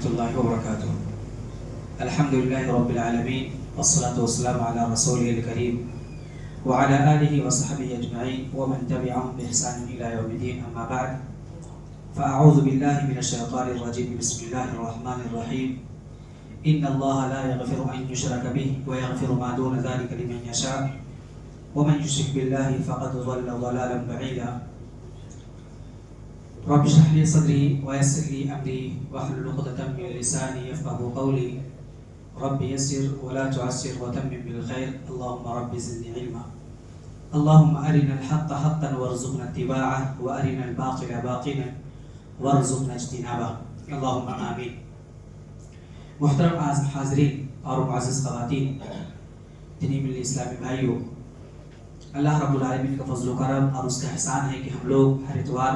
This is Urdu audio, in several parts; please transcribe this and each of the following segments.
الله وبركاته. الحمد لله رب العالمين والصلاة والسلام على رسوله الكريم وعلى آله وصحبه أجمعين ومن تبعهم بإحسان إلى يوم الدين. أما بعد فأعوذ بالله من الشيطان الرجيم. بسم الله الرحمن الرحيم. إن الله لا يغفر أن يشرك به ويغفر ما دون ذلك لمن يشاء ومن يشرك بالله فقد ضل ضلالا بعيدا. رب اشرح لي صدري ويسر لي أمري واحلل عقدة من لساني يفقهوا قولي. رب يسر ولا تعسر وتمم بالخير. اللهم رب زدني علما. اللهم أرنا الحق حقا وارزقنا اتباعه وأرنا الباطل باطلا وارزقنا اجتنابه. اللهم آمین. محترم حاضرین اور معزز خواتین، دینی ملی اسلامی بھائیوں، اللہ رب العالمین کا فضل و کرم اور اس کا احسان ہے کہ ہم لوگ ہر اتوار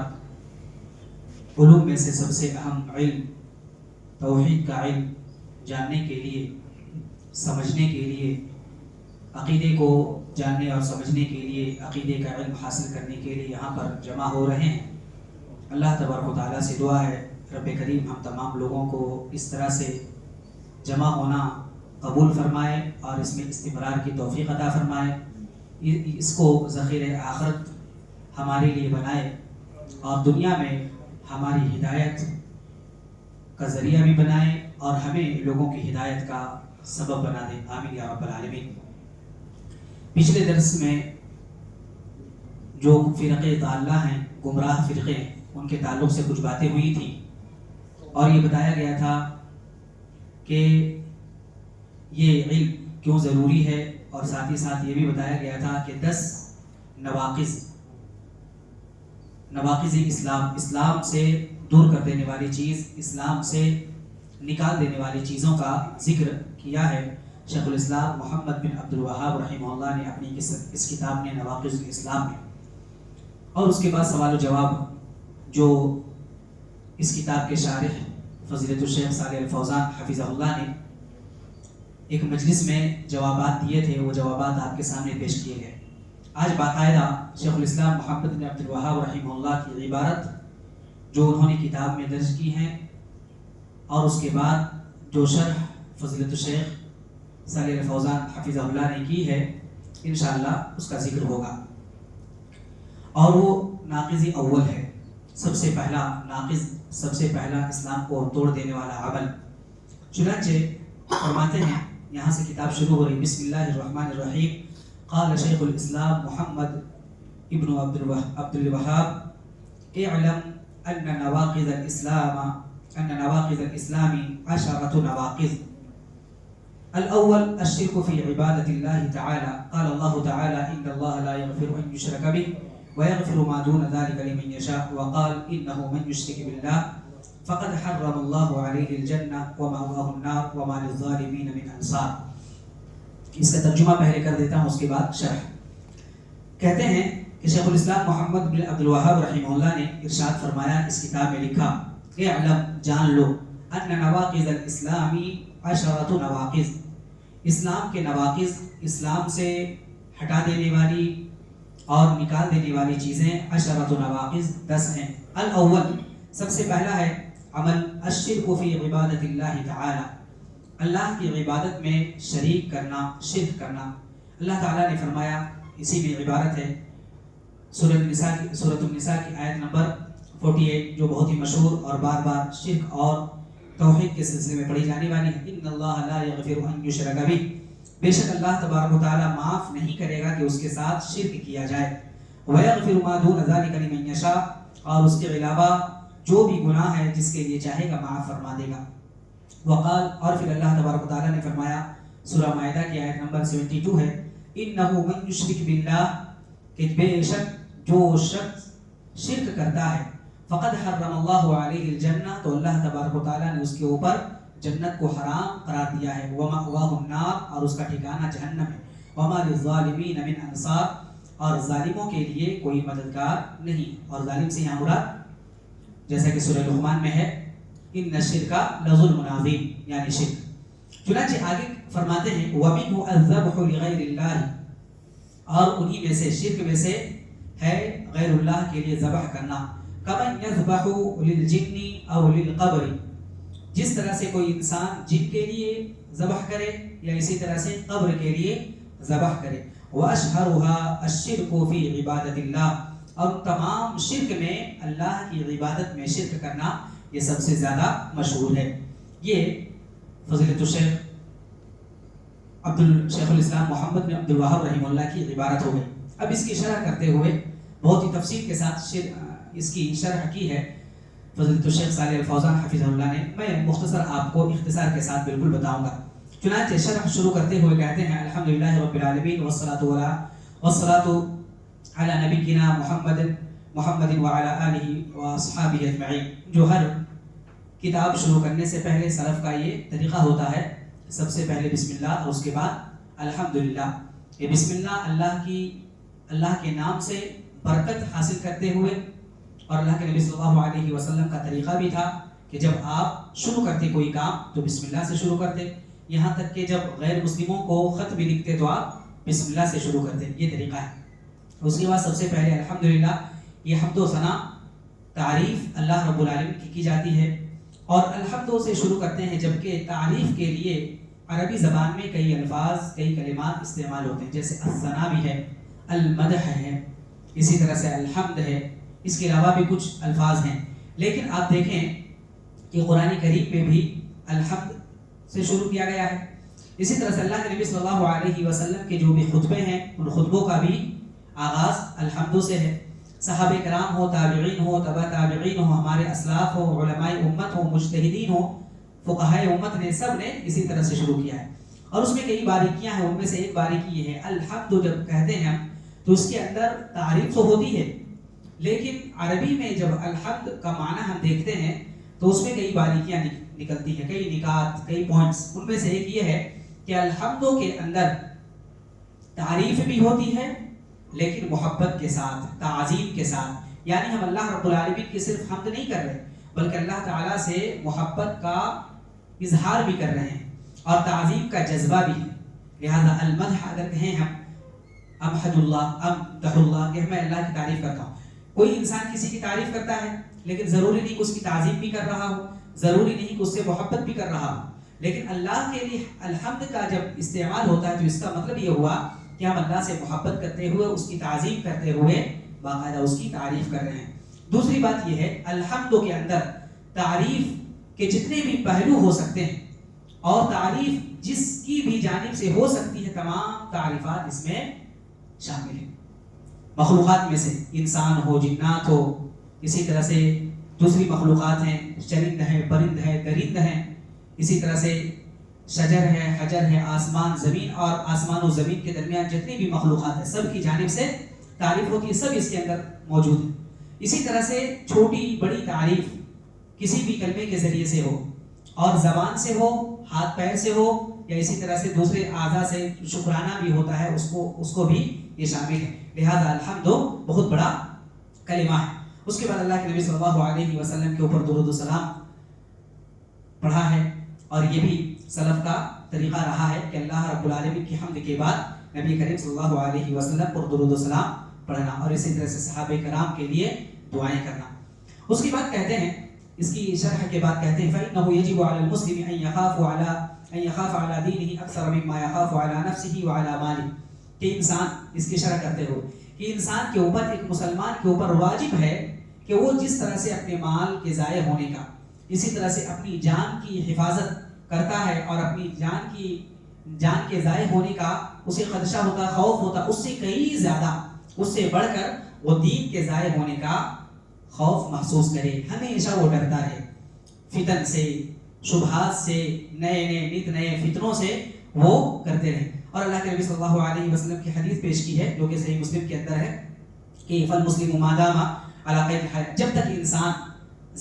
علوم میں سے سب سے اہم علم توحید کا علم جاننے کے لیے، سمجھنے کے لیے، عقیدے کو جاننے اور سمجھنے کے لیے، عقیدے کا علم حاصل کرنے کے لیے یہاں پر جمع ہو رہے ہیں. اللہ تبارک و تعالیٰ سے دعا ہے رب کریم ہم تمام لوگوں کو اس طرح سے جمع ہونا قبول فرمائے اور اس میں استمرار کی توفیق عطا فرمائے. اس کو ذخیرہ آخرت ہمارے لیے بنائے اور دنیا میں ہماری ہدایت کا ذریعہ بھی بنائے اور ہمیں لوگوں کی ہدایت کا سبب بنا دے. آمین یا رب العالمین. پچھلے درس میں جو فرقے ضالہ ہیں، گمراہ فرقے، ان کے تعلق سے کچھ باتیں ہوئی تھیں اور یہ بتایا گیا تھا کہ یہ علم کیوں ضروری ہے، اور ساتھ ہی ساتھ یہ بھی بتایا گیا تھا کہ 10 نواقض اسلام سے دور کر دینے والی چیز، اسلام سے نکال دینے والی چیزوں کا ذکر کیا ہے شیخ الاسلام محمد بن عبد الوہاب رحمہ اللہ نے اپنی اس کتاب میں نواقض الاسلام میں. اور اس کے بعد سوال و جواب جو اس کتاب کے شارح فضیلت الشیخ صالح الفوزان حفظہ اللہ نے ایک مجلس میں جوابات دیے تھے، وہ جوابات آپ کے سامنے پیش کیے گئے. آج باقاعدہ شیخ الاسلام محمد بن عبد الوہاب رحمہ اللہ کی عبارت جو انہوں نے کتاب میں درج کی ہیں اور اس کے بعد جو شرح فضیلت الشیخ صالح الفوزان حفظہ اللہ نے کی ہے، انشاءاللہ اس کا ذکر ہوگا. اور وہ ناقض اول ہے، سب سے پہلا ناقض، سب سے پہلا اسلام کو توڑ دینے والا عمل. چنانچہ فرماتے ہیں، یہاں سے کتاب شروع ہو رہی، بسم اللہ الرحمن الرحیم. قال شیخ الاسلام محمد ابن عبد الوہاب اعلم ان نواقض الاسلام 10 نواقض. الاول الشرك في عبادة الله تعالى. قال الله تعالى ان الله لا يغفر ان يشرك به ويغفر ما دون ذلك لمن يشاء. وقال انه من يشرك بالله فقد حرم الله عليه الجنة ومأواه النار وما للظالمين من انصار. اس کا ترجمہ پہلے کر دیتا ہوں، اس کے بعد شرح. کہتے ہیں کہ شیخ الاسلام محمد بن عبد الوہاب رحمہ اللہ نے ارشاد فرمایا، اس کتاب میں لکھا، اعلم جان لو، ان نواقض الاسلام 10 نواقض. اسلام کے نواقض، اسلام سے ہٹا دینے والی اور نکال دینے والی چیزیں 10 نواقض 10 ہیں. الاول سب سے پہلا ہے عمل الشرک فی عبادت اللہ تعالی، اللہ کی عبادت میں شریک کرنا، شرک کرنا. اللہ تعالیٰ نے فرمایا، اسی میں عبارت ہے سورۃ النساء کی آیت نمبر 48 جو بہت ہی مشہور اور بار بار شرک اور توحید کے سلسلے میں پڑھی جانے والی ہے. ان اللہ لا یغفر ان یشرک بہ، بے شک اللہ تبارک و تعالیٰ معاف نہیں کرے گا کہ اس کے ساتھ شرک کیا جائے. ویغفر ما دون ذلک لمن یشاء، اور اس کے علاوہ جو بھی گناہ ہے جس کے لیے چاہے گا معاف فرما دے گا. وقال، اور پھر اللہ تبارک و تعالیٰ نے فرمایا سورہ مائدہ کی آیت نمبر 72 ہے، انہ من یشرک باللہ، کہ بے شک جو شخص شرک کرتا ہے، فقد حرم اللہ علیہ الجنہ، تو اللہ تبارک و تعالیٰ نے اس کے اوپر جنت کو حرام قرار دیا ہے. ومأواہ النار، اور اس کا ٹھکانہ جہنم ہے. وما للظالمین من انصار، اور ظالموں کے لیے کوئی مددگار نہیں. اور ظالم سے یہاں مراد جیسا کہ سورہ لقمان میں ہے، ان الشرک لظلم عظیم، یعنی شرک. چنانچہ آگے فرماتے ہیں وَمِنْهُ الذَّبْحُ لِغَيْرِ اللَّهِ، اور انہی میں سے، شرک میں سے ہے غیر اللہ کے لیے ذبح کرنا. کمن یذبح للجن او للقبر، جس طرح سے کوئی انسان جن کے لیے ذبح کرے یا اسی طرح سے قبر کے لیے ذبح کرے. وَأَشْهَرُهَا الشِّرْكُ فِي عِبَادَةِ اللَّهِ، اور تمام شرک میں اللہ کی عبادت میں شرک کرنا یہ سب سے زیادہ مشہور ہے. یہ فضیلت الشیخ شیخ الاسلام محمد بن عبد الوہاب رحمہ اللہ کی عبارت ہو گئی. اب اس کی شرح کرتے ہوئے بہت ہی تفصیل کے ساتھ اس کی شرح کی ہے فضیلت الشیخ صالح الفوزان حفظہ اللہ نے. میں مختصر آپ کو اختصار کے ساتھ بالکل بتاؤں گا. چنانچہ شرح شروع کرتے ہوئے کہتے ہیں الحمدللہ رب العالمین والصلاۃ علی نبینا محمد وعلی آلہ واصحابہ اجمعین. جو ہر کتاب شروع کرنے سے پہلے سلف کا یہ طریقہ ہوتا ہے، سب سے پہلے بسم اللہ اور اس کے بعد الحمدللہ. یہ بسم اللہ اللہ کے نام سے برکت حاصل کرتے ہوئے، اور اللہ کے نبی صلی اللہ علیہ وسلم کا طریقہ بھی تھا کہ جب آپ شروع کرتے کوئی کام تو بسم اللہ سے شروع کرتے. یہاں تک کہ جب غیر مسلموں کو خط بھی لکھتے تو آپ بسم اللہ سے شروع کرتے. یہ طریقہ ہے. اس کے بعد سب سے پہلے الحمدللہ، یہ حمد و ثنا تعریف اللہ رب العالمین کی جاتی ہے، اور الحمد سے شروع کرتے ہیں، جبکہ تعریف کے لیے عربی زبان میں کئی الفاظ کئی کلمات استعمال ہوتے ہیں، جیسے الثنا بھی ہے، المدح ہے، اسی طرح سے الحمد ہے، اس کے علاوہ بھی کچھ الفاظ ہیں. لیکن آپ دیکھیں کہ قرآن کریم میں بھی الحمد سے شروع کیا گیا ہے. اسی طرح سے اللہ کے نبی صلی اللہ علیہ وسلم کے جو بھی خطبے ہیں ان خطبوں کا بھی آغاز الحمد سے ہے. صحابہ کرام ہو، تابعین ہو، تبع تابعین ہو، ہمارے اسلاف ہو، علماء امت ہو، مجتہدین ہو، فقہاء امت نے سب نے اسی طرح سے شروع کیا ہے. اور اس میں کئی باریکیاں ہیں. ان میں سے ایک باریکی یہ ہے الحمد جب کہتے ہیں ہم تو اس کے اندر تعریف تو ہوتی ہے، لیکن عربی میں جب الحمد کا معنی ہم دیکھتے ہیں تو اس میں کئی باریکیاں نکلتی ہیں، کئی نکات، کئی پوائنٹس. ان میں سے ایک یہ ہے کہ الحمد کے اندر تعریف بھی ہوتی ہے لیکن محبت کے ساتھ، تعظیم کے ساتھ. یعنی ہم اللہ رب العالمین کی صرف حمد نہیں کر رہے بلکہ اللہ تعالیٰ سے محبت کا اظہار بھی کر رہے ہیں اور تعظیم کا جذبہ بھی ہے. لہذا المدح اگر کہیں ہم امحد اللہ، امدح اللہ، کہ میں اللہ کی تعریف کرتا ہوں. کوئی انسان کسی کی تعریف کرتا ہے لیکن ضروری نہیں کہ اس کی تعظیم بھی کر رہا ہو، ضروری نہیں کہ اس سے محبت بھی کر رہا ہو. لیکن اللہ کے لیے الحمد کا جب استعمال ہوتا ہے تو اس کا مطلب یہ ہوا کہ ہم اللہ سے محبت کرتے ہوئے، اس کی تعظیم کرتے ہوئے باقاعدہ اس کی تعریف کر رہے ہیں. دوسری بات یہ ہے الحمد کے اندر تعریف کے جتنے بھی پہلو ہو سکتے ہیں اور تعریف جس کی بھی جانب سے ہو سکتی ہے، تمام تعریفات اس میں شامل ہیں. مخلوقات میں سے انسان ہو، جنات ہو، اسی طرح سے دوسری مخلوقات ہیں، چرند ہیں، پرند ہیں، درند ہیں، اسی طرح سے شجر ہے، حجر ہے، آسمان زمین، اور آسمان و زمین کے درمیان جتنی بھی مخلوقات ہیں سب کی جانب سے تعریف ہوتی ہے، سب اس کے اندر موجود ہے. اسی طرح سے چھوٹی بڑی تعریف کسی بھی کلمے کے ذریعے سے ہو، اور زبان سے ہو، ہاتھ پیر سے ہو، یا اسی طرح سے دوسرے اعضاء سے شکرانہ بھی ہوتا ہے، اس کو بھی یہ شامل ہے. لہذا الحمد بہت بڑا کلمہ ہے. اس کے بعد اللہ کے نبی صلی اللہ علیہ وسلم کے اوپر درود و سلام پڑھا ہے، اور یہ بھی سلف کا طریقہ رہا ہے کہ اللہ رب العالمین کی حمد کے بعد نبی کریم صلی اللہ علیہ وسلم پر درود و سلام پڑھنا، اور اسی طرح سے صحابہ کرام کے لیے دعائیں کرنا. اس کے بعد کہتے ہیں، اس کی شرح کے بعد کہتے ہیں فَإِنَّهُ يَجِبُ عَلَى الْمُسْلِمِ أَن يَخَافَ عَلَى دِينِهِ أَكْثَرَ مِمَّا يَخَافُ عَلَى نَفْسِهِ وَعَلَى مَالِهِ. کہ انسان، اس کی شرح کرتے ہو کہ انسان کے اوپر، ایک مسلمان کے اوپر واجب ہے کہ وہ جس طرح سے اپنے مال کے ضائع ہونے کا، اسی طرح سے اپنی جان کی حفاظت کرتا ہے، اور اپنی جان کے ضائع ہونے کا اسے خدشہ ہوتا، خوف ہوتا، اس سے کئی زیادہ، اس سے بڑھ کر وہ دین کے ضائع ہونے کا خوف محسوس کرے. ہمیشہ وہ ڈرتا رہے فتن سے، شبہات سے، نت نئے فتنوں سے وہ کرتے رہے. اور اللہ کے نبی صلی اللہ علیہ وسلم کی حدیث پیش کی ہے جو کہ صحیح مسلم کے اندر ہے کہ فالمسلم ما دام علی قید الحیات، جب تک انسان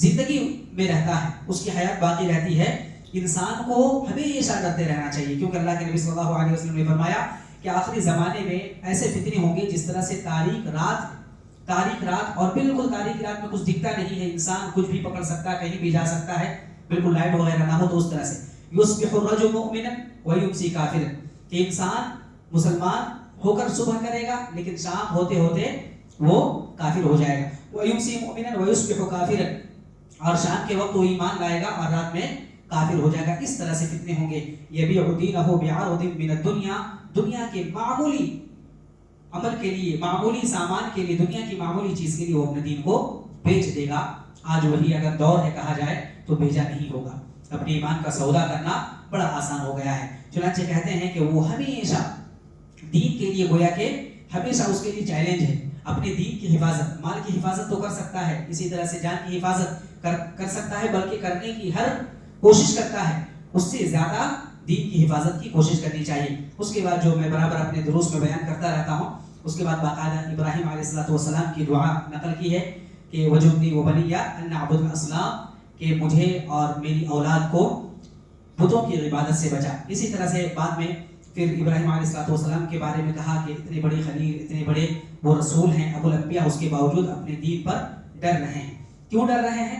زندگی میں رہتا ہے، اس کی حیات باقی رہتی ہے، انسان کو ہمیشہ ڈرتے رہنا چاہیے. کیونکہ اللہ کے نبی صلی اللہ علیہ وسلم نے فرمایا کہ آخری زمانے میں ایسے فتنے ہوں گے جس طرح سے تاریک رات، اور بالکل تاریک رات میں کچھ دکھتا نہیں ہے، انسان کچھ بھی پکڑ سکتا ہے، کہیں بھی جا سکتا ہے، بالکل لائٹ وغیرہ نہ ہو، تو اس طرح سے یصبح الرجل مؤمنا ویمسی کافرا، کہ انسان مسلمان ہو کر صبح کرے گا لیکن شام ہوتے ہوتے وہ کافر ہو جائے گا. ویمسی مؤمنا ویصبح کافرا، اور شام کے وقت وہ ایمان لائے گا اور رات میں کافر ہو جائے گا. اس طرح سے فتنے ہوں گے. یبیع دینہ بعرض من الدنیا, دنیا کے معمولی عمل کے لیے, معمولی سامان کے لیے, دنیا کی معمولی چیز کے لیے وہ اپنے دین کو بیچ دے گا. آج وہی اگر دور ہے کہا جائے تو بھیجا نہیں ہوگا. اپنے ایمان کا سودا کرنا بڑا آسان ہو گیا ہے. چنانچہ کہتے ہیں کہ وہ ہمیشہ دین کے لیے گویا کہ ہمیشہ اس کے لیے چیلنج ہے. اپنے دین کی حفاظت, مال کی حفاظت تو کر سکتا ہے, اسی طرح سے جان کی حفاظت کر سکتا ہے, بلکہ کرنے کی ہر کوشش کرتا ہے. اس سے زیادہ دین کی حفاظت کی کوشش کرنی چاہیے. اس کے بعد جو میں برابر اپنے دروس میں بیان کرتا رہتا ہوں, اس کے بعد باقاعدہ ابراہیم علیہ السلام کی دعا نقل کی ہے کہ وجبنی وبنی ان نعبد الاصنام, کہ مجھے اور میری اولاد کو بتوں کی عبادت سے بچا. اسی طرح سے بعد میں پھر ابراہیم علیہ السلام کے بارے میں کہا کہ اتنے بڑے خلیل, اتنے بڑے وہ رسول ہیں, ابو الانبیاء, اس کے باوجود اپنے دین پر ڈر رہے ہیں. کیوں ڈر رہے ہیں؟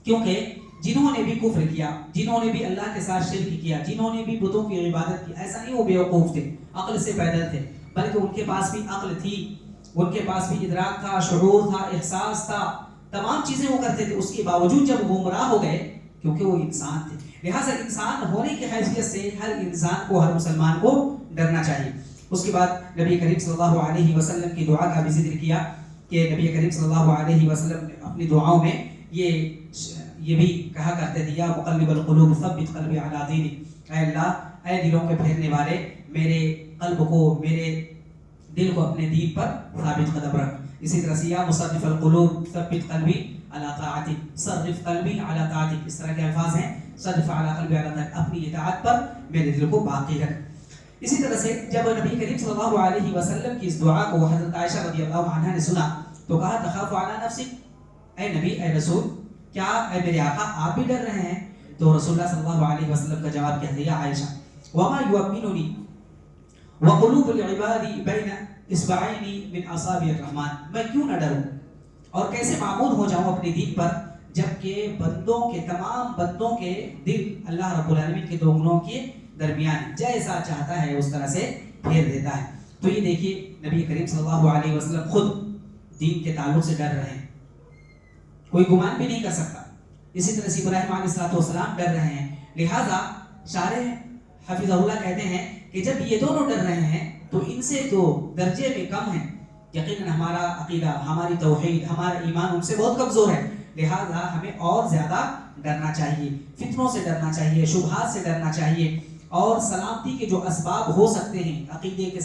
کیونکہ جنہوں نے بھی کفر کیا, جنہوں نے بھی اللہ کے ساتھ شرک کیا, جنہوں نے بھی بتوں کی عبادت کی, ایسا نہیں وہ بیوقوف تھے, عقل سے پیدل تھے, بلکہ ان کے پاس بھی عقل تھی, ان کے پاس بھی ادراک تھا, شعور تھا, احساس تھا, تمام چیزیں وہ کرتے تھے. اس کے باوجود جب وہ گمراہ ہو گئے, کیونکہ وہ انسان تھے, لہٰذا انسان ہونے کی حیثیت سے ہر انسان کو, ہر مسلمان کو ڈرنا چاہیے. اس کے بعد نبی کریم صلی اللہ علیہ وسلم کی دعا کا بھی ذکر کیا کہ نبی کریم صلی اللہ علیہ وسلم اپنی دعاؤں میں یہ بھی کہا کرتے تھے, یا مقلب القلوب ثبت قلبی علی دینک, اے اللہ, اے دلوں کے پھیرنے والے, میرے قلب کو, میرے دل کو اپنے دین پر ثابت قدم رکھ. اسی طرح سے یا مصرف القلوب ثبت قلبی علی طاعتک, صرف قلبی علی طاعتک, اس طرح کے الفاظ ہیں. صرف علی قلبی علی طاعتک, اپنی اطاعت پر میرے دل کو باقی رکھ. اسی طرح سے جب نبی کریم صلی اللہ علیہ وسلم کی اس دعا کو حضرت عائشہ رضی اللہ عنہا نے سنا تو کہا تخاف علی نفسک, اے نبی, اے رسول, کیا اے میرے آقا آپ بھی ڈر رہے ہیں؟ تو رسول اللہ صلی اللہ علیہ وسلم کا جواب کیا تھا, یا عائشہ, وما یؤمننی وقلوب العباد بین اصبعین من اصابع الرحمن, میں کیوں نہ ڈروں اور کیسے معمول ہو جاؤں اپنے دین پر, جبکہ بندوں کے, تمام بندوں کے دل اللہ رب العالمین کے دو انگلیوں کے درمیان, جیسا چاہتا ہے اس طرح سے پھیر دیتا ہے. تو یہ دیکھیے نبی کریم صلی اللہ علیہ وسلم خود دین کے تعلق سے ڈر رہے ہیں, کوئی گمان بھی نہیں کر سکتا. اسی طرح سے ابراہیم علیہ السلام ڈر رہے ہیں. لہٰذا شارح حفظہ اللہ کہتے ہیں کہ جب یہ دونوں ڈر رہے ہیں تو ان سے تو درجے میں کم ہیں. یقیناً ہمارا عقیدہ, ہماری توحید, ہمارا ایمان ان سے بہت کمزور ہے. لہٰذا ہمیں اور زیادہ ڈرنا چاہیے, فتنوں سے ڈرنا چاہیے, شبہات سے ڈرنا چاہیے, اور سلامتی کے جو اسباب ہو سکتے ہیں, عقیدے کی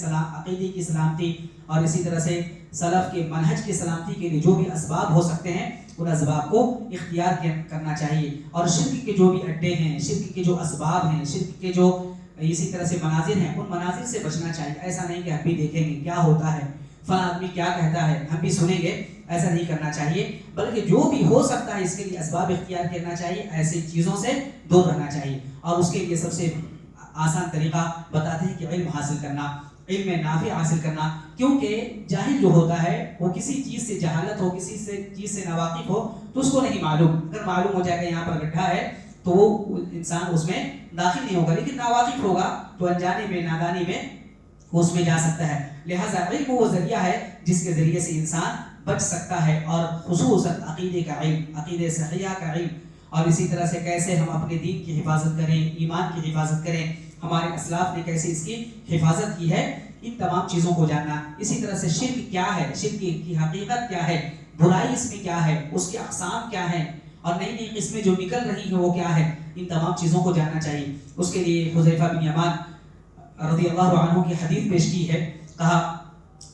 سلامتی, اور اسی طرح سے سلف کے منہج کی سلامتی کے لیے جو بھی اسباب ہو سکتے ہیں, ان اسباب کو اختیار کرنا چاہیے. اور شرک کے جو بھی اڈے ہیں, شرک کے جو اسباب ہیں, شرک کے جو اسی طرح سے مناظر ہیں, ان مناظر سے بچنا چاہیے. ایسا نہیں کہ ہم بھی دیکھیں گے کیا ہوتا ہے, فلاں آدمی کیا کہتا ہے, ہم بھی سنیں گے, ایسا نہیں کرنا چاہیے. بلکہ جو بھی ہو سکتا ہے اس کے لیے اسباب اختیار کرنا چاہیے, ایسی چیزوں سے دور رہنا چاہیے. اور اس کے لیے سب سے آسان طریقہ بتاتے ہیں کہ علم حاصل کرنا, علم نافع حاصل کرنا. کیونکہ جاہل جو ہوتا ہے وہ کسی چیز سے جہالت ہو, کسی چیز سے ناواقف ہو تو اس کو نہیں معلوم. اگر معلوم ہو جائے گا یہاں پر گڈھا ہے تو وہ انسان اس میں داخل نہیں ہوگا, لیکن ناواقف ہوگا تو انجانے میں, نادانی میں اس میں جا سکتا ہے. لہٰذا علم وہ ذریعہ ہے جس کے ذریعے سے انسان بچ سکتا ہے, اور خصوصاً عقیدے کا علم, عقیدے صحیحہ کا علم, اور اسی طرح سے کیسے ہم اپنے دین کی حفاظت کریں, ایمان کی حفاظت کریں, ہمارے اسلاف نے کیسے اس کی حفاظت کی ہے, ان تمام چیزوں کو جاننا. اسی طرح سے شرک کیا ہے, شرک کی حقیقت کیا ہے, برائی اس میں کیا ہے, اس کی اقسام کیا ہیں, اور نئی نئی قسمیں جو نکل رہی ہیں وہ کیا ہے, ان تمام چیزوں کو جاننا چاہیے. اس کے لیے حذیفہ بن یمان رضی اللہ عنہ کی حدیث پیش کی ہے. کہا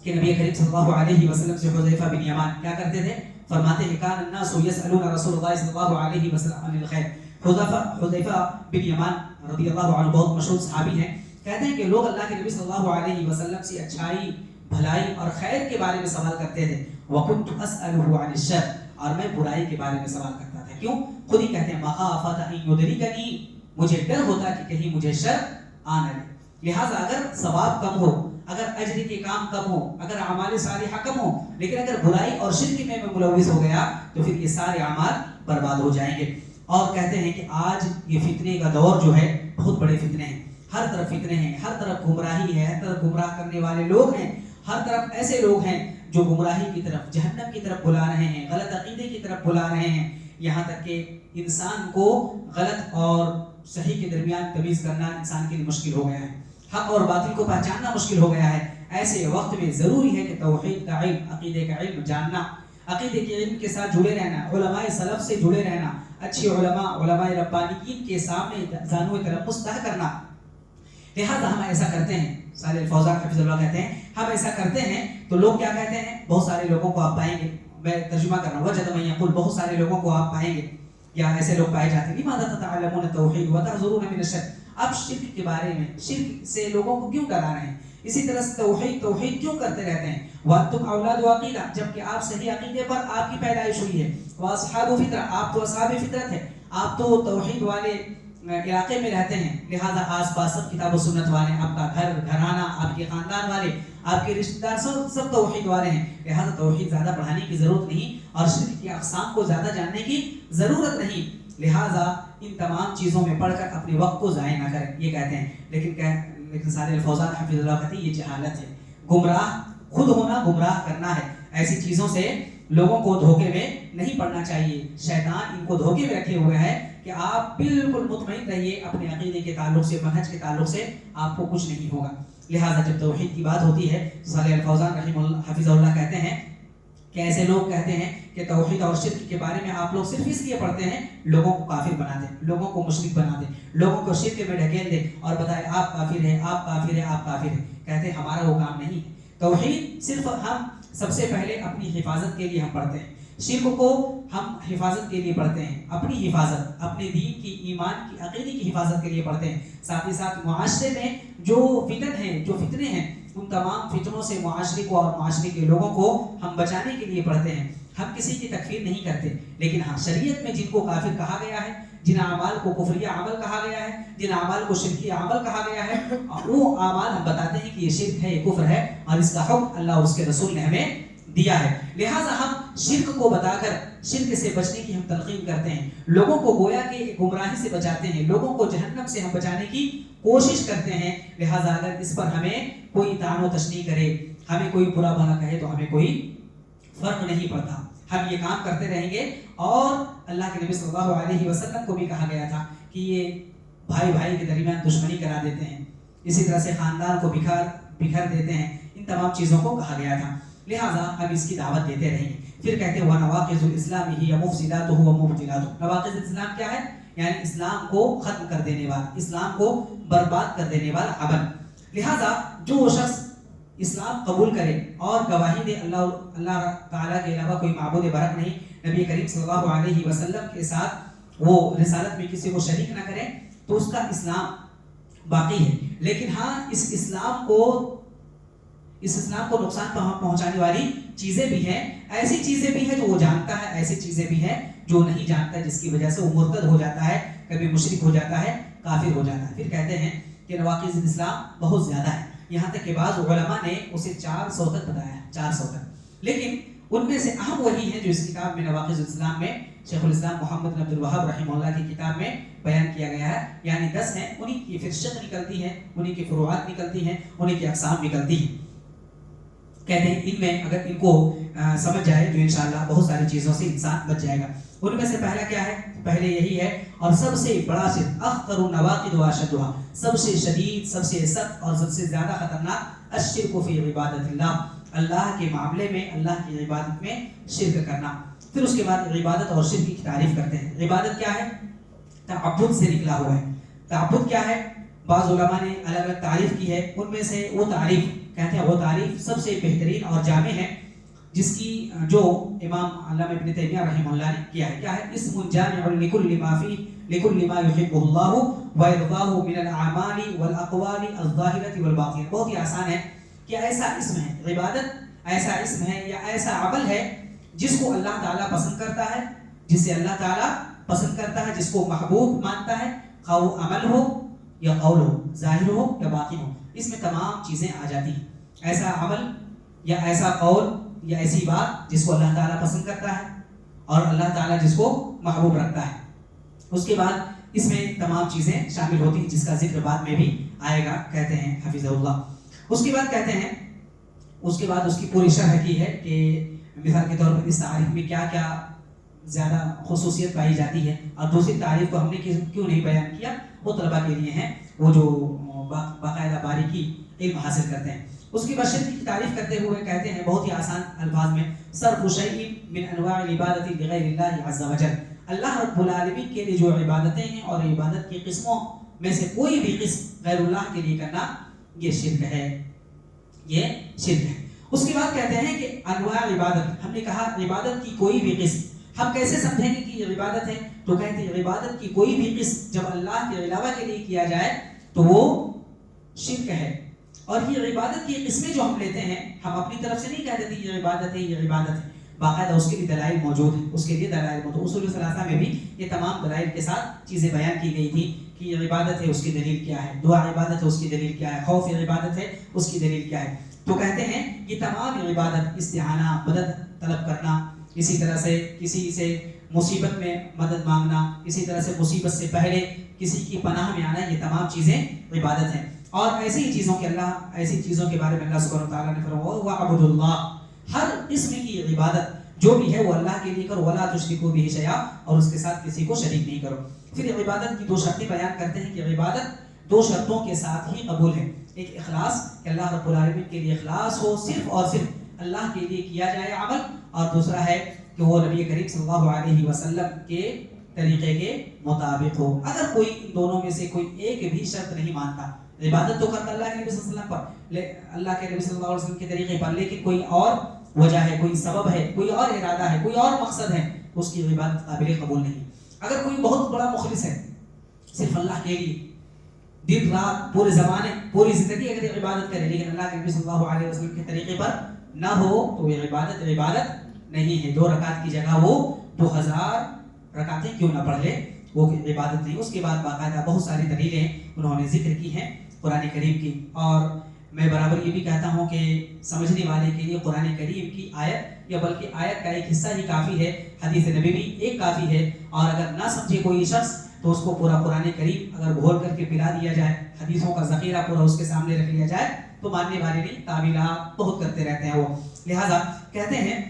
کہ نبی کریم صلی اللہ علیہ وسلم سے حذیفہ بن یمان کیا کرتے تھے, فرماتے ہیں کان الناس یسألون رسول اللہ صلی اللہ علیہ وسلم عن الخیر. حذیفہ بن یمان رضی اللہ عنہ بہت مشہور صحابی ہیں. کہتے ہیں کہ لوگ اللہ کے نبی صلی اللہ علیہ وسلم سے اچھائی, بھلائی اور خیر کے بارے میں سوال کرتے تھے. وَكُنْتُ أَسْأَلُهُ عَنِ الشَّرِّ, اور میں برائی کے بارے میں سوال کرتا تھا. کیوں؟ خود ہی کہتے ہیں مَخَافَةَ أَن يُدْرِكَنِي, مجھے ڈر ہوتا کہ کہیں مجھے شر آ نہ لے. لہٰذا اگر ثواب کم ہو, اگر اجر کے کام کم ہو, اگر اعمال صالحہ کم ہو, لیکن اگر برائی اور شرک میں ملوث ہو گیا تو پھر یہ سارے اعمال برباد ہو جائیں گے. اور کہتے ہیں کہ آج یہ فتنے کا دور جو ہے بہت بڑے فتنے ہیں, ہر طرف فتنے ہیں, ہر طرف گمراہی ہے, ہر طرف گمراہ کرنے والے لوگ ہیں, ہر طرف ایسے لوگ ہیں جو گمراہی کی طرف, جہنم کی طرف بلا رہے ہیں, غلط عقیدے کی طرف بلا رہے ہیں. یہاں تک کہ انسان کو غلط اور صحیح کے درمیان تمیز کرنا انسان کے لیے مشکل ہو گیا ہے، حق اور باطل کو پہچاننا مشکل ہو گیا ہے۔ ایسے وقت میں ضروری ہے کہ توحید کا علم، عقیدے کا علم جاننا، عقیدے کے علم کے ساتھ جڑے رہنا، علماء سلف سے جڑے رہنا، اچھے علماء ربانیین کے سامنے زانو تلمس طے کرنا۔ لہذا ہم ایسا کرتے ہیں، صالح الفوزان حفظ اللہ کہتے ہیں، ہم ایسا کرتے ہیں تو لوگ کیا کہتے ہیں؟ بہت سارے لوگوں کو آپ پائیں گے، میں ترجمہ کر رہا ہوں، وجد من یقول، بہت سارے لوگوں کو آپ پائیں گے یا ایسے لوگ پائے جاتے ہیں، لماذا تتعلمون التوحید وتحذرون من الشرک، اب شرک کے بارے میں، شرک سے لوگوں کو کیوں ڈرا رہے ہیں؟ اسی طرح سے توحید کیوں کرتے رہتے ہیں؟ وانتم اولاد عقیدہ، جبکہ آپ صحیح عقیدے پر آپ کی پیدائش ہوئی ہے، واصحاب فطرہ، آپ تو اصحاب فطرت ہے، آپ تو توحید والے علاقے میں رہتے ہیں، لہذا آس پاس سب کتاب و سنت والے، آپ کا گھرانہ، آپ کے خاندان والے، آپ کے رشتہ دار سب توحید والے ہیں، لہذا توحید زیادہ پڑھانے کی ضرورت نہیں اور شرک کی اقسام کو زیادہ جاننے کی ضرورت نہیں، لہذا ان تمام چیزوں میں پڑھ کر اپنے وقت کو ضائع نہ کریں، یہ کہتے ہیں۔ لیکن صالح الفوزان حفظ اللہ کہتے ہیں یہ جہالت ہے، گمراہ خود ہونا گمراہ کرنا ہے، ایسی چیزوں سے لوگوں کو دھوکے میں نہیں پڑنا چاہیے، شیطان ان کو دھوکے میں رکھے ہوئے ہے کہ آپ بالکل مطمئن رہیے اپنے عقیدے کے تعلق سے، منہج کے تعلق سے آپ کو کچھ نہیں ہوگا۔ لہٰذا جب توحید کی بات ہوتی ہے، صالح الفوزان رحمہ اللہ حفظہ اللہ کہتے ہیں کہ ایسے لوگ کہتے ہیں کہ توحید اور شرک کے بارے میں آپ لوگ صرف اس لیے پڑھتے ہیں لوگوں کو کافر بنا دیں، لوگوں کو مشرک بنا دیں، لوگوں کو شرک میں ڈھکیل دیں اور بتائیں آپ کافر ہیں، آپ کافر ہیں، آپ کافر ہیں۔ کہتے ہیں ہمارا وہ کام نہیں ہے، توحید صرف ہم سب سے پہلے اپنی حفاظت کے لیے ہم پڑھتے ہیں، شرک کو ہم حفاظت کے لیے پڑھتے ہیں، اپنی حفاظت، اپنے دین کی، ایمان کی، عقیدے کی حفاظت کے لیے پڑھتے ہیں، ساتھ ہی ساتھ معاشرے میں جو فتن ہیں، جو فتنے ہیں، ان تمام فتنوں سے معاشرے کو اور معاشرے کے لوگوں کو ہم بچانے کے لیے پڑھتے ہیں۔ ہم کسی کی تکفیر نہیں کرتے، لیکن ہاں شریعت میں جن کو کافر کہا گیا ہے، جن اعمال کو کفریہ عمل کہا گیا ہے، جن اعمال کو شرکی عمل کہا گیا ہے، وہ اعمال ہم بتاتے ہیں کہ یہ شرک ہے، یہ کفر ہے اور اس کا حکم اللہ اور اس کے رسول نے ہمیں دیا ہے۔ لہٰذا ہم شرک کو بتا کر شرک سے بچنے کی ہم تلقین کرتے ہیں، لوگوں کو گویا کہ گمراہی سے بچاتے ہیں، لوگوں کو جہنم سے ہم بچانے کی کوشش کرتے ہیں۔ لہٰذا اگر اس پر ہمیں کوئی طعن و تشنیع کرے، ہمیں کوئی برا بھلا کہے تو ہمیں کوئی فرق نہیں پڑتا، ہم یہ کام کرتے رہیں گے۔ اور اللہ کے نبی صلی اللہ علیہ وسلم کو بھی کہا گیا تھا کہ یہ بھائی بھائی کے درمیان دشمنی کرا دیتے ہیں، اسی طرح سے خاندان کو بکھر دیتے ہیں، ان تمام چیزوں کو کہا گیا تھا، لہٰذا ہم اس کی دعوت دیتے رہیں گے۔ پھر کہتے ہیں وَنَوَاقِضُ الْإِسْلَامِ هِيَ مُفْسِدَاتُهُ وَمُبْطِلَاتُهُ، نواقض اسلام کیا ہے؟ یعنی اسلام کو ختم کر دینے والا، اسلام کو برباد کر دینے والا عمل۔ لہٰذا جو شخص اسلام قبول کرے اور گواہی دے اللہ تعالیٰ کے علاوہ کوئی معبود برحق نہیں، نبی کریم صلی اللہ علیہ وسلم کے ساتھ وہ رسالت میں کسی کو شریک نہ کرے، تو اس کا اسلام باقی ہے۔ لیکن ہاں اس اسلام کو نقصان پہنچانے والی چیزیں بھی ہیں، ایسی چیزیں بھی ہیں جو وہ جانتا ہے، ایسی چیزیں بھی ہیں جو نہیں جانتا ہے، جس کی وجہ سے وہ مرتد ہو جاتا ہے، کبھی مشرک ہو جاتا ہے، کافر ہو جاتا ہے۔ پھر کہتے ہیں کہ نواقض الاسلام بہت زیادہ ہے، یہاں تک کہ بعض علماء نے اسے 400 تک بتایا ہے، 400 تک، لیکن ان میں سے اہم وہی ہیں جو اس کتاب میں نواقض الاسلام میں شیخ الاسلام محمد بن عبد الوہاب رحمہ اللہ کی کتاب میں بیان کیا گیا ہے، یعنی 10 ہیں، انہی کی پھر شق نکلتی ہے، انہی کی فروعات نکلتی ہیں، انہی کی اقسام نکلتی ہیں۔ کہتے ہیں ان میں اگر ان کو سمجھ جائے تو انشاءاللہ بہت ساری چیزوں سے انسان بچ جائے گا۔ ان میں سے پہلا کیا ہے؟ پہلے یہی ہے اور سب سے بڑا شرک، اخطر النواقض واشدھا، سب سے شدید، سب سے سخت اور سب سے زیادہ خطرناک، الشرک فی عبادت اللہ، اللہ کے معاملے میں، اللہ کی عبادت میں شرک کرنا۔ پھر اس کے بعد عبادت اور شرک کی تعریف کرتے ہیں۔ عبادت کیا ہے؟ تعبد سے نکلا ہوا ہے۔ تعبد کیا ہے؟ بعض علماء نے الگ الگ تعریف کی ہے، ان میں سے وہ تعریف کہتے ہیں وہ تعریف سب سے بہترین اور جامع ہے جس کی جو امام علامہ ابن تیمیہ رحمہ اللہ نے کیا ہے۔ کیا ہے؟ اسم جامع لکل ما فی لکل ما یحبہ اللہ ویرضاہ من الاعمال والاقوال الظاہرۃ والباطنہ۔ بہت ہی آسان ہے کہ ایسا اسم ہے، عبادت ایسا اسم ہے یا ایسا عمل ہے جس کو اللہ تعالیٰ پسند کرتا ہے، جسے اللہ تعالیٰ پسند کرتا ہے، جس کو محبوب مانتا ہے، خواہ وہ عمل ہو یا قول ہو، ظاہر ہو یا باطن ہو، اس میں تمام چیزیں آ جاتی ہیں۔ ایسا عمل یا ایسا قول یا ایسی بات جس کو اللہ تعالیٰ پسند کرتا ہے اور اللہ تعالیٰ جس کو محبوب رکھتا ہے۔ اس کے بعد اس میں تمام چیزیں شامل ہوتی ہیں جس کا ذکر بعد میں بھی آئے گا، کہتے ہیں حفظہ اللہ۔ اس کے بعد کہتے ہیں، اس کے بعد اس کی پوری شرح کی ہے کہ مثال کے طور پر اس تعریف میں کیا کیا زیادہ خصوصیت پائی جاتی ہے، اور دوسری تعریف کو ہم نے کیوں نہیں بیان کیا، وہ طلباء کے لیے ہیں وہ جو باقاعدہ باریکی علم حاصل کرتے ہیں۔ اس کی بعد شرک کی تعریف کرتے ہوئے کہتے ہیں بہت ہی آسان الفاظ میں، صرف شیء من انواع العبادت لغیر اللہ عز وجل، اللہ رب العالمین کے لیے جو عبادتیں ہیں اور عبادت کی قسموں میں سے کوئی بھی قسم غیر اللہ کے لیے کرنا، یہ شرک ہے، یہ شرک ہے۔ اس کے بعد کہتے ہیں کہ انواع عبادت، ہم نے کہا عبادت کی کوئی بھی قسم، ہم کیسے سمجھیں گے کہ یہ عبادت ہے؟ تو کہتے ہیں عبادت کی کوئی بھی قسم جب اللہ کے علاوہ کے لیے کیا جائے تو وہ شرک ہے۔ اور یہ عبادت کی قسمیں جو ہم لیتے ہیں، ہم اپنی طرف سے نہیں کہہ دیتے یہ عبادت ہے، یہ عبادت ہے، باقاعدہ اس کے لیے دلائل موجود ہیں، اس کے لیے دلائل موجود۔ اصول ثلاثہ میں بھی یہ تمام دلائل کے ساتھ چیزیں بیان کی گئی تھی کہ یہ عبادت ہے، اس کی دلیل کیا ہے، دعا عبادت ہے، اس کی دلیل کیا ہے، خوف عبادت ہے، اس کی دلیل کیا ہے۔ تو کہتے ہیں یہ تمام عبادت، استعانہ، مدد طلب کرنا، اسی طرح سے کسی سے مصیبت میں مدد مانگنا، اسی طرح سے مصیبت سے پہلے کسی کی پناہ میں آنا، یہ تمام چیزیں عبادت ہیں۔ اور ایسی ہی چیزوں کے ایسی چیزوں کے بارے میں اللہ سبحانہ وتعالیٰ نے فرمایا وَاعْبُدُوا اللَّهَ، ہر قسم کی عبادت جو بھی ہے وہ اللہ کے لیے کرو، وَلَا تُشْرِكُوا بِهِ شَيْئًا، اور اس کے ساتھ کسی کو شریک نہیں کرو۔ پھر عبادت کی دو شرطیں بیان کرتے ہیں کہ عبادت دو شرطوں کے ساتھ ہی قبول ہے، ایک اخلاص کہ اللہ رب العالمین کے لیے اخلاص ہو، صرف اور صرف اللہ کے لیے کیا جائے عمل، اور دوسرا ہے کہ وہ نبی کریم صلی اللہ علیہ وسلم کے طریقے کے مطابق ہو۔ اگر کوئی ان دونوں میں سے کوئی ایک بھی شرط نہیں مانتا، عبادت تو کرتا اللہ کے نبی صلی اللہ علیہ وسلم پر، اللہ کے نبی صلی اللہ علیہ وسلم کے طریقے پر، لیکن کوئی اور وجہ ہے، کوئی سبب ہے، کوئی اور ارادہ ہے، کوئی اور مقصد ہے، اس کی عبادت قابل قبول نہیں۔ اگر کوئی بہت بڑا مخلص ہے، صرف اللہ کے لیے دن رات پورے زمانے پوری زندگی اگر عبادت کرے، لیکن اللہ کے نبی صلی اللہ علیہ وسلم کے طریقے پر نہ ہو، تو یہ عبادت نہیں ہے۔ 2 رکعت کی جگہ وہ 2000 رکعتیں کیوں نہ پڑھ لے، وہ عبادت نہیں۔ اس کے بعد باقاعدہ بہت ساری دلیلیں انہوں نے ذکر کی ہیں قرآن کریم کی، اور میں برابر یہ بھی کہتا ہوں کہ سمجھنے والے کے لیے قرآن کریم کی آیت یا بلکہ آیت کا ایک حصہ ہی کافی ہے، حدیث نبی بھی ایک کافی ہے، اور اگر نہ سمجھے کوئی شخص تو اس کو پورا قرآن کریم اگر گھول کر کے پلا دیا جائے، حدیثوں کا ذخیرہ پورا اس کے سامنے رکھ لیا جائے تو ماننے والے نہیں، تعویلات بہت کرتے رہتے ہیں وہ۔ لہٰذا کہتے ہیں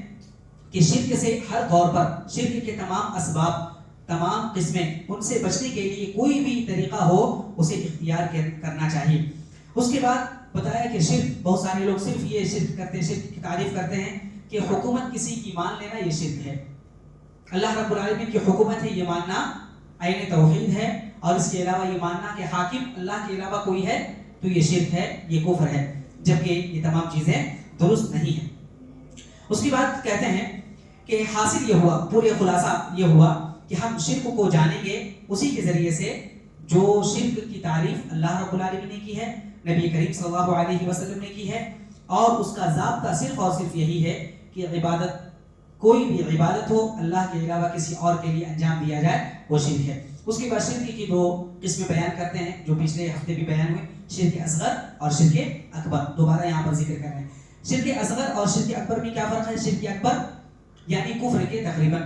کہ شرک سے ہر طور پر، شرک کے تمام اسباب، تمام قسمیں، ان سے بچنے کے لیے کوئی بھی طریقہ ہو اسے اختیار کرنا چاہیے۔ اس کے بعد بتایا کہ شرک، بہت سارے لوگ صرف یہ شرک کرتے ہیں، شرک کی تعریف کرتے ہیں کہ حکومت کسی کی مان لینا یہ شرک ہے، اللہ رب العالمین کی حکومت ہے یہ ماننا عین توحید ہے، اور اس کے علاوہ یہ ماننا کہ حاکم اللہ کے علاوہ کوئی ہے تو یہ شرک ہے، یہ کفر ہے، جبکہ یہ تمام چیزیں درست نہیں ہیں۔ اس کے بعد کہتے ہیں کہ حاصل یہ ہوا، پورے خلاصہ یہ ہوا کہ ہم شرک کو جانیں گے اسی کے ذریعے سے جو شرک کی تعریف اللہ رب العالمین نے کی ہے، نبی کریم صلی اللہ علیہ وسلم نے کی ہے، اور اس کا ضابطہ صرف اور صرف یہی ہے کہ عبادت، کوئی بھی عبادت ہو اللہ کے علاوہ کسی اور کے لیے انجام دیا جائے وہ شرک ہے۔ اس کے بعد شرک کی 2 قسمیں بیان کرتے ہیں جو پچھلے ہفتے بھی بیان ہوئے، شرک اصغر اور شرک اکبر، دوبارہ یہاں پر ذکر کر رہے ہیں۔ شرک اصغر اور شرک اکبر میں کیا فرق ہے؟ شرک اکبر یعنی کفر کے تقریباً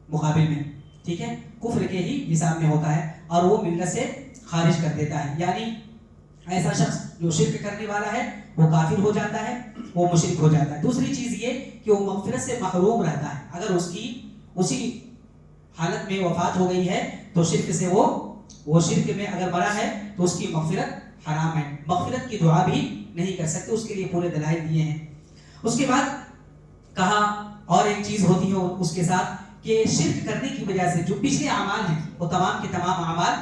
مقابل میں، ٹھیک ہے، کفر کے ہی حساب میں ہوتا ہے، اور وہ ملت سے خارج کر دیتا ہے، یعنی ایسا شخص جو شرک کرنے والا ہے وہ کافر ہو جاتا ہے، وہ مشرک ہو جاتا ہے۔ دوسری چیز یہ کہ وہ مغفرت سے محروم رہتا ہے، اگر اس کی اسی حالت میں وفات ہو گئی ہے تو شرک سے وہ شرک میں اگر مرا ہے تو اس کی مغفرت حرام ہے، مغفرت کی دعا بھی نہیں کر سکتے، اس کے لیے پورے دلائل دیے ہیں۔ اس کے بعد کہا اور ایک چیز ہوتی ہے اس کے ساتھ کہ شرک کرنے کی وجہ سے جو پچھلے اعمال ہیں وہ تمام کے تمام اعمال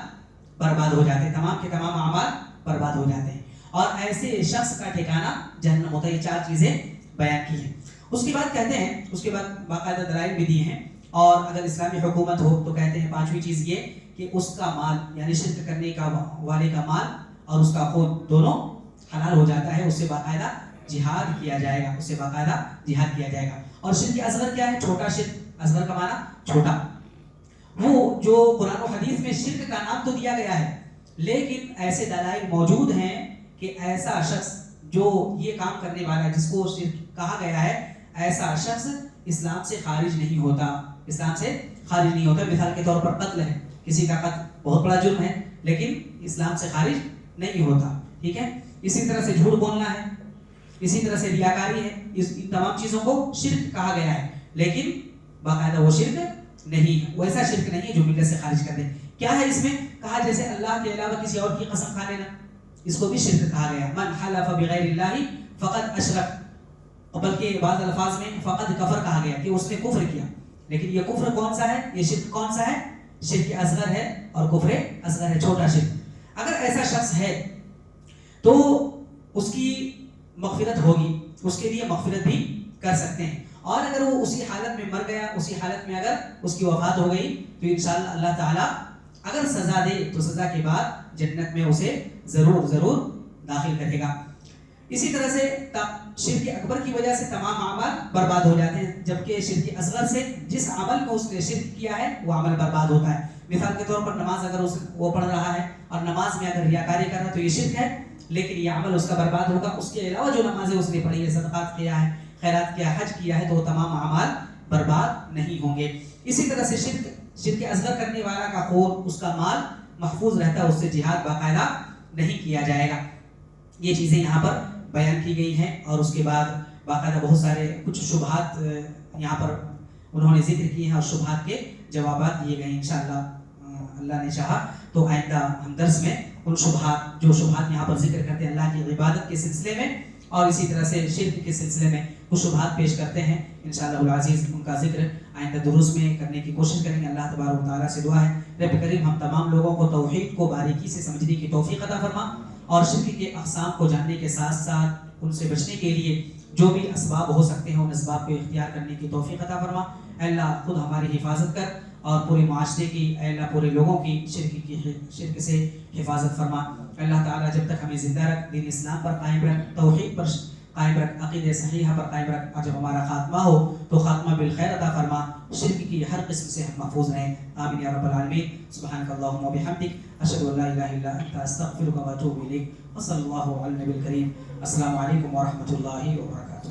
برباد ہو جاتے ہیں، تمام کے تمام اعمال برباد ہو جاتے ہیں، اور ایسے شخص کا ٹھکانہ جہنم ہوتا ہے۔ یہ 4 چیزیں بیان کی ہیں۔ اس کے بعد کہتے ہیں، اس کے بعد باقاعدہ دلائل بھی دیے ہیں، اور اگر اسلامی حکومت ہو تو کہتے ہیں 5ویں چیز یہ کہ اس کا مال، یعنی شرک کرنے کا والے کا مال اور اس کا خون دونوں حلال ہو جاتا ہے، اس سے باقاعدہ جہاد کیا جائے گا، اس سے باقاعدہ جہاد کیا جائے گا۔ اور شرک اصغر کیا ہے؟ چھوٹا شرک، اصغر کا معنی چھوٹا، وہ جو قرآن و حدیث میں شرک کا نام تو دیا گیا ہے، لیکن ایسے دلائل موجود ہیں کہ ایسا شخص جو یہ کام کرنے والا ہے، جس کو شرک کہا گیا ہے، ایسا شخص اسلام سے خارج نہیں ہوتا، اسلام سے خارج نہیں ہوتا۔ مثال کے طور پر قتل ہے، کسی کا قتل بہت بڑا جرم ہے لیکن اسلام سے خارج نہیں ہوتا، ٹھیک ہے۔ اسی طرح سے جھوٹ بولنا ہے، اسی طرح سے ریاکاری ہے، ان تمام چیزوں کو شرک کہا گیا ہے، لیکن باقاعدہ وہ شرک نہیں، ویسا شرک نہیں ہے جو ملت سے خارج کر دے۔ کیا ہے اس میں؟ کہا جیسے اللہ کے علاوہ کسی اور کی قسم کھا لینا، اس کو بھی شرک کہا گیا۔ من حلف بغیر اللہ فقد اشرک، اور بلکہ بعض الفاظ میں فقد کفر کہا گیا کہ اس نے کفر کیا۔ لیکن یہ کفر کون سا ہے؟ یہ شرک کون سا ہے؟ شرک اصغر ہے، اور کفر اصغر ہے، چھوٹا شرک۔ اگر ایسا شخص ہے تو اس کی مغفرت ہوگی، اس کے لیے مغفرت بھی کر سکتے ہیں، اور اگر وہ اسی حالت میں مر گیا، اسی حالت میں اگر اس کی وفات ہو گئی تو انشاءاللہ اللہ تعالیٰ اگر سزا دے تو سزا کے بعد جنت میں اسے ضرور داخل کرے گا۔ اسی طرح سے شرک اکبر کی وجہ سے تمام اعمال برباد ہو جاتے ہیں، جبکہ شرک اصغر سے جس عمل کو اس نے شرک کیا ہے وہ عمل برباد ہوتا ہے۔ مثال کے طور پر نماز اگر وہ پڑھ رہا ہے اور نماز میں اگر ریاکاری کر رہا ہے تو یہ شرک ہے، لیکن یہ عمل اس کا برباد ہوگا۔ اس کے علاوہ جو نمازیں اس نے پڑھی ہے، صدقات کیا ہے، خیرات کیا ہے، حج کیا ہے، تو وہ تمام اعمال برباد نہیں ہوں گے۔ اسی طرح سے شرک اصغر کرنے والا کا خون، اس کا مال محفوظ رہتا ہے، اس سے جہاد باقاعدہ نہیں کیا جائے گا۔ یہ چیزیں یہاں پر بیان کی گئی ہیں، اور اس کے بعد باقاعدہ بہت سارے کچھ شبہات یہاں پر انہوں نے ذکر کیے ہیں، اور شبہات کے جوابات دیے گئے ہیں۔ انشاءاللہ اللہ نے چاہا تو آئندہ ہم درس میں ان شبہات یہاں پر ذکر کرتے ہیں اللہ کی عبادت کے سلسلے میں، اور اسی طرح سے شرک کے سلسلے میں کچھ شبہات پیش کرتے ہیں۔ انشاءاللہ العزیز ان کا ذکر آئندہ دروس میں کرنے کی کوشش کریں گے۔ اللہ تبارک و تعالیٰ سے دعا ہے رب کریم ہم تمام لوگوں کو توحید کو باریکی سے سمجھنے کی توفیق عطا فرما، اور شرک کے اقسام کو جاننے کے ساتھ ساتھ ان سے بچنے کے لیے جو بھی اسباب ہو سکتے ہیں ان اسباب کو اختیار کرنے کی توفیق عطا فرما۔ اے اللہ خود ہماری حفاظت کر، اور پورے معاشرے کی، اے اللہ پورے لوگوں کی شرک سے حفاظت فرما۔ اللہ تعالیٰ جب تک ہمیں زندہ رکھ، دین اسلام پر قائم رکھ، توحید پر قائم رکھ، عقیدہ صحیحہ پر قائم رکھ، اور جب ہمارا خاتمہ ہو تو خاتمہ بالخیر عطا فرما، شرک کی ہر قسم سے ہم محفوظ رہیں، آمین یا رب العالمین۔ سبحانک اللہم و بحمدک، اشہد ان لا الہ الا انت، استغفرک و اتوب الیک، وصلی اللہ علی النبی الکریم۔ السلام علیکم ورحمۃ اللہ وبرکاتہ۔